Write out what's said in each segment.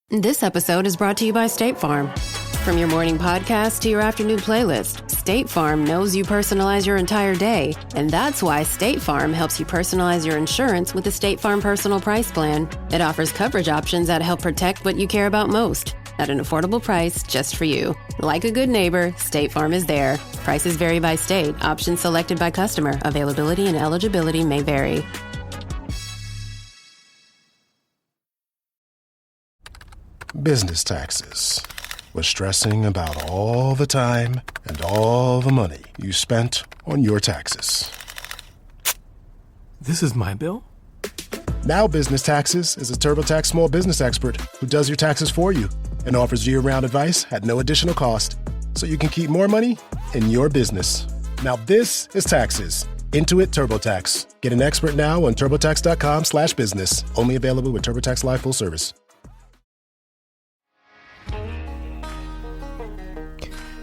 This episode is brought to you by State Farm. From your morning podcast to your afternoon playlist, State Farm knows you personalize your entire day, and that's why State Farm helps you personalize your insurance with the State Farm Personal Price Plan. It offers coverage options that help protect what you care about most at an affordable price just for you. Like a good neighbor, State Farm is there. Prices vary by state. Options selected by customer. Availability and eligibility may vary. Business taxes. Was stressing about all the time and all the money you spent on your taxes. This is my bill? Now Business Taxes is a TurboTax small business expert who does your taxes for you and offers year-round advice at no additional cost, so you can keep more money in your business. Now this is taxes. Intuit TurboTax. Get an expert now on turbotax.com/business. Only available with TurboTax Live Full Service.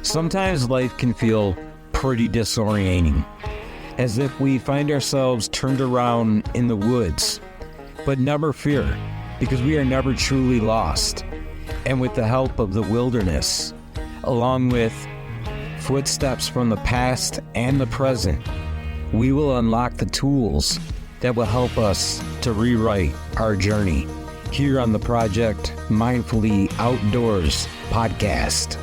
Sometimes life can feel pretty disorienting, as if we find ourselves turned around in the woods. But never fear, because we are never truly lost. And with the help of the wilderness, along with footsteps from the past and the present, we will unlock the tools that will help us to rewrite our journey here on the Project Mindfully Outdoors podcast.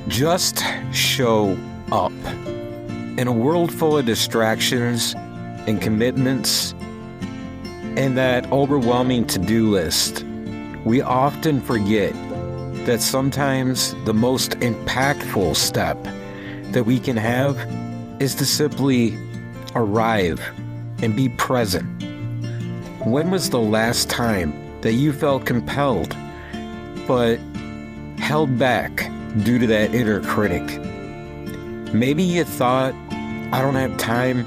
Just show up. In a world full of distractions and commitments and that overwhelming to-do list, we often forget that sometimes the most impactful step that we can have is to simply arrive and be present. When was the last time that you felt compelled but held back due to that inner critic? Maybe you thought, I don't have time,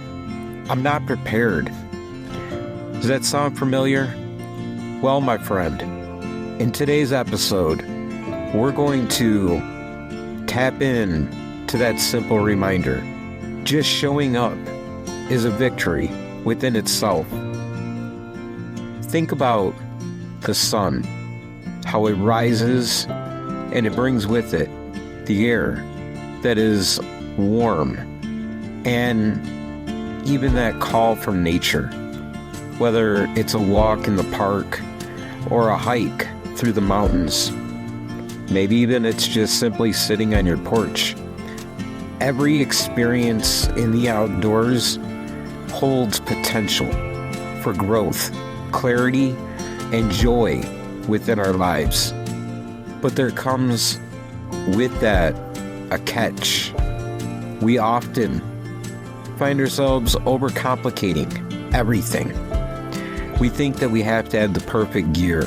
I'm not prepared. Does that sound familiar? Well, my friend, in today's episode, we're going to tap in to that simple reminder. Just showing up is a victory within itself. Think about the sun, how it rises and it brings with it the air that is warm, and even that call from nature, whether it's a walk in the park or a hike through the mountains. Maybe even it's just simply sitting on your porch. Every experience in the outdoors holds potential for growth, clarity, and joy within our lives. But there comes with that a catch. We often find ourselves overcomplicating everything. We think that we have to have the perfect gear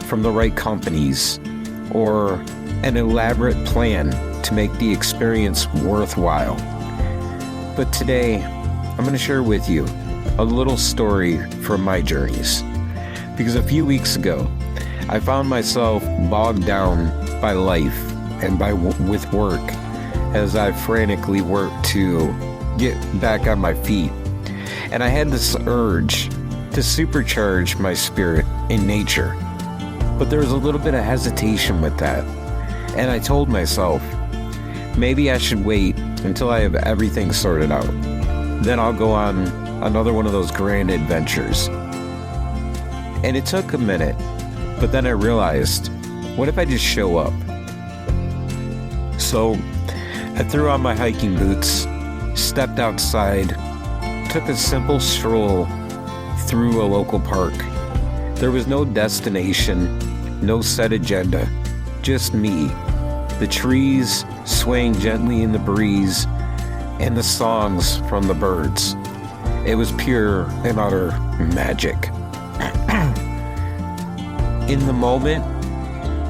from the right companies or an elaborate plan to make the experience worthwhile. But today, I'm going to share with you a little story from my journeys. Because a few weeks ago, I found myself bogged down by life and with work as I frantically worked to get back on my feet. And I had this urge to supercharge my spirit in nature. But there was a little bit of hesitation with that. And I told myself, maybe I should wait until I have everything sorted out. Then I'll go on another one of those grand adventures. And it took a minute, but then I realized, what if I just show up? So I threw on my hiking boots, stepped outside, took a simple stroll through a local park. There was no destination, no set agenda, just me, the trees swaying gently in the breeze, and the songs from the birds. It was pure and utter magic. In the moment,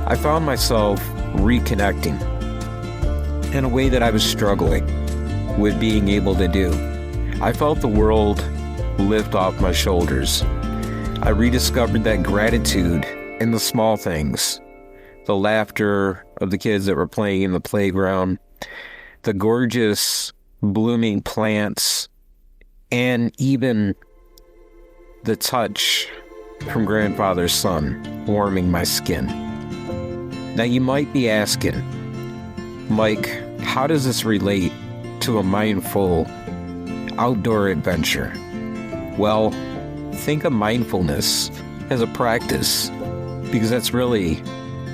I found myself reconnecting in a way that I was struggling with being able to do. I felt the world lift off my shoulders. I rediscovered that gratitude in the small things, the laughter of the kids that were playing in the playground, the gorgeous blooming plants, and even the touch from grandfather's son warming my skin. Now you might be asking, Mike, how does this relate to a mindful outdoor adventure? Well, think of mindfulness as a practice, because that's really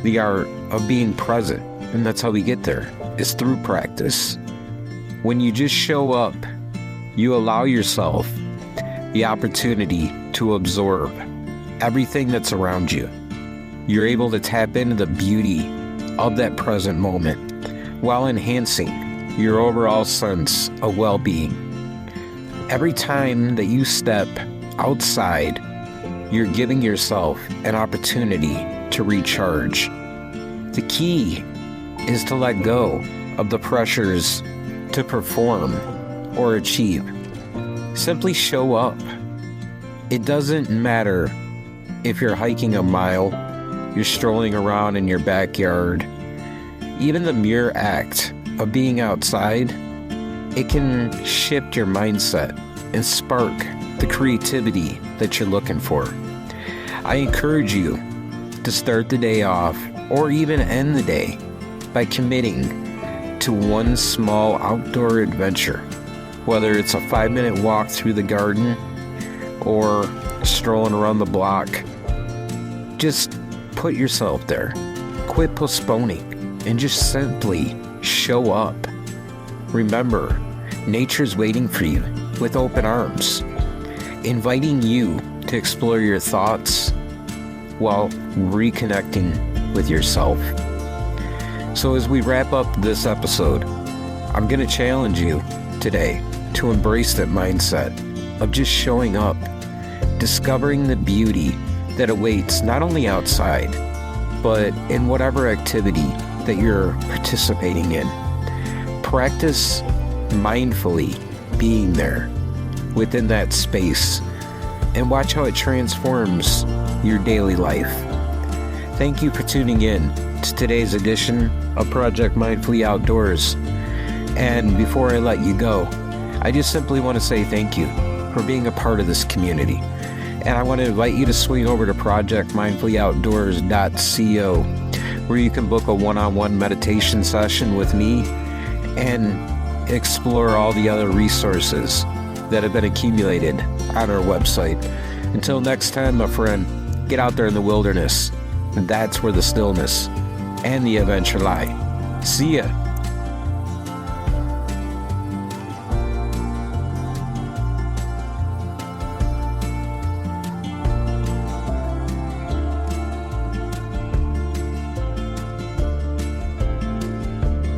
the art of being present, and that's how we get there, is through practice. When you just show up, you allow yourself the opportunity to absorb everything that's around you. You're able to tap into the beauty of that present moment while enhancing your overall sense of well-being. Every time that you step outside, you're giving yourself an opportunity to recharge. The key is to let go of the pressures to perform or achieve. Simply show up. It doesn't matter if you're hiking a mile, you're strolling around in your backyard. Even the mere act of being outside, it can shift your mindset and spark the creativity that you're looking for. I encourage you to start the day off, or even end the day, by committing to one small outdoor adventure, whether it's a 5-minute walk through the garden or strolling around the block. Just put yourself there. Quit postponing and just simply show up. Remember, nature's waiting for you with open arms, inviting you to explore your thoughts while reconnecting with yourself. So as we wrap up this episode, I'm going to challenge you today to embrace that mindset of just showing up, discovering the beauty that awaits not only outside, but in whatever activity that you're participating in. Practice mindfully being there within that space and watch how it transforms your daily life. Thank you for tuning in to today's edition of Project Mindfully Outdoors. And before I let you go, I just simply want to say thank you for being a part of this community. And I want to invite you to swing over to projectmindfullyoutdoors.co, where you can book a one-on-one meditation session with me and explore all the other resources that have been accumulated on our website. Until next time, my friend, get out there in the wilderness. That's where the stillness and the adventure lie. See ya.